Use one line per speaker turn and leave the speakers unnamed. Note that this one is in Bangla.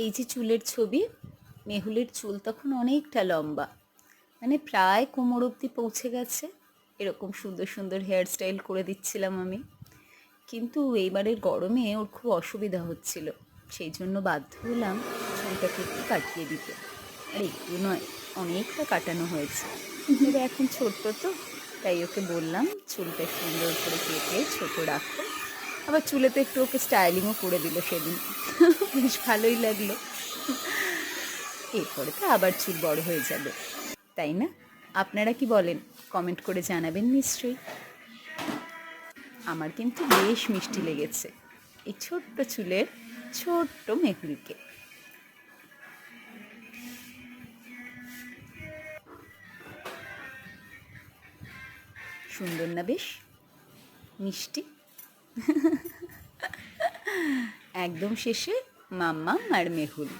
এই যে চুলের ছবি, মেহুলের চুল তখন অনেকটা লম্বা, মানে প্রায় কোমর অবধি পৌঁছে গেছে। এরকম সুন্দর সুন্দর হেয়ার স্টাইল করে দিচ্ছিলাম আমি। কিন্তু এইবারের গরমে ওর খুব অসুবিধা হচ্ছিল, সেই জন্য বাধ্য হলাম চুলটাকে একটু কাটিয়ে দিতে। আর একটু নয়, অনেকটা কাটানো হয়েছে। তবে এখন ছোট্ট তো, তাই ওকে বললাম চুলটা সুন্দর করে কেটে ছোট রাখো। আবার চুলেতে একটু ওকে স্টাইলিংও করে দিল সেদিন। বেশ ভালোই লাগলো। এরপরে তো আবার চুল বড় হয়ে যাবে, তাই না? আপনারা কি বলেন? কমেন্ট করে জানাবেন নিশ্চয়ই। আমার কিন্তু বেশ মিষ্টি লেগেছে এই ছোট্ট চুলের ছোট্ট মেহুলকে। সুন্দর না বেশ? মিষ্টি। একদম শেষে মাম্মাম আর মেহুল।